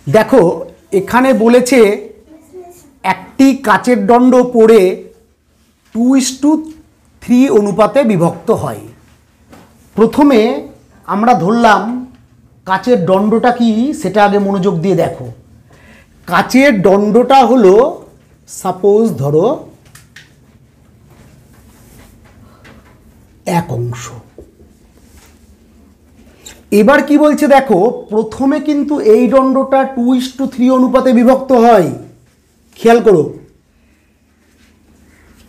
দেখো এখানে বলেছে একটি কাচের দণ্ড পড়ে 2:3 অনুপাতে বিভক্ত হয়। প্রথমে আমরা ধরলাম কাচের দণ্ডটা কি সেটা আগে মনোযোগ দিয়ে দেখো। কাচের দণ্ডটা হলো সাপোজ ধরো 1 অংশ। এবার কি বলছে দেখো, প্রথমে কিন্তু এই দণ্ডটা 2:3 অনুপাতে বিভক্ত হয়। খেয়াল করো,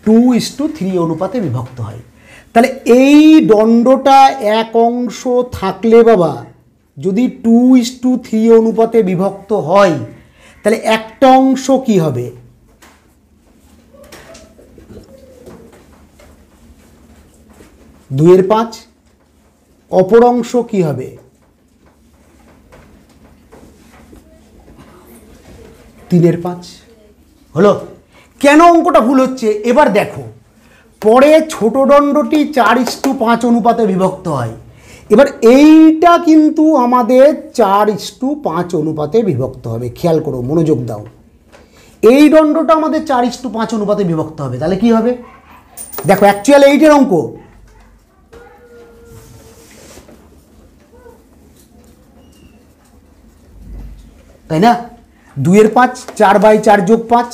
2:3 অনুপাতে বিভক্ত হয়। তাহলে এই দণ্ডটা 1 অংশ থাকলে বাবা যদি 2:3 অনুপাতে বিভক্ত হয় তাহলে একটা অংশ কি হবে? 2/5। অপর অংশ কি হবে? 3/5। হলো? কেন অঙ্কটা ভুল হচ্ছে এবার দেখো। পরে ছোট দণ্ডটি 4:5 অনুপাতে বিভক্ত হয়। এবার এইটা কিন্তু আমাদের 4:5 অনুপাতে বিভক্ত হবে। খেয়াল করো, মনোযোগ দাও। এই দণ্ডটা আমাদের 4:5 অনুপাতে বিভক্ত হবে। তাহলে কি হবে দেখো, অ্যাকচুয়াল এইটের অঙ্ক। তাই না? 2/5, 4/4 + 5,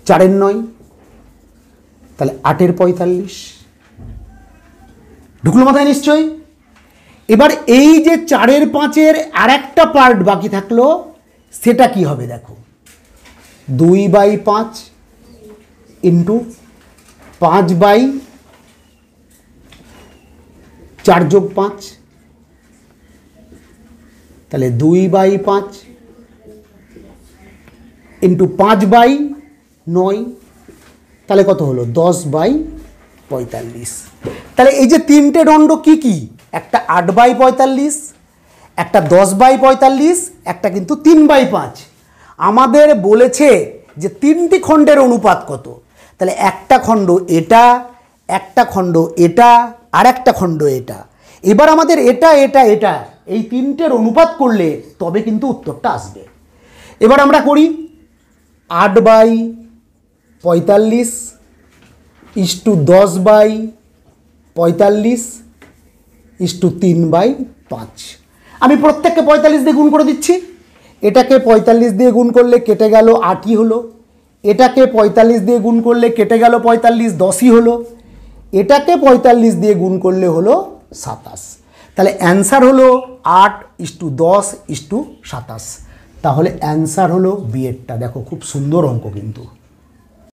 4/9, তাহলে 8/45। ঢুকলো মাথায় নিশ্চয়ই? এবার এই যে 4/5 আর একটা পার্ট বাকি থাকলো সেটা কি হবে দেখো, 2/5 ইন্টু 5/4 + 5, তাহলে 2/5 ইন্টু 5/9, তাহলে কত হলো? 10/45। তাহলে এই যে তিনটে দণ্ড কি কি? একটা 8/45, একটা 10/45, একটা কিন্তু 3/5। আমাদের বলেছে যে তিনটি খণ্ডের অনুপাত কত। তাহলে একটা খণ্ড এটা, একটা খণ্ড এটা, আর একটা খণ্ড এটা। এবার আমাদের এটা এটা এটা এই তিনটের অনুপাত করলে তবে কিন্তু উত্তরটা আসবে। এবার আমরা করি 8/45 ইস্টু 10/45 ইস্টু 3/5। আমি প্রত্যেককে 45 দিয়ে গুণ করে দিচ্ছি। এটাকে 45 দিয়ে গুণ করলে কেটে গেল 8ই হলো। এটাকে 45 দিয়ে গুণ করলে কেটে গেল 45, 10ই হলো। এটাকে 45 দিয়ে গুণ করলে হলো 27। তাহলে অ্যান্সার হলো 8:10:27। তাহলে অ্যান্সার হলো বিয়েরটা। দেখো খুব সুন্দর অঙ্ক কিন্তু।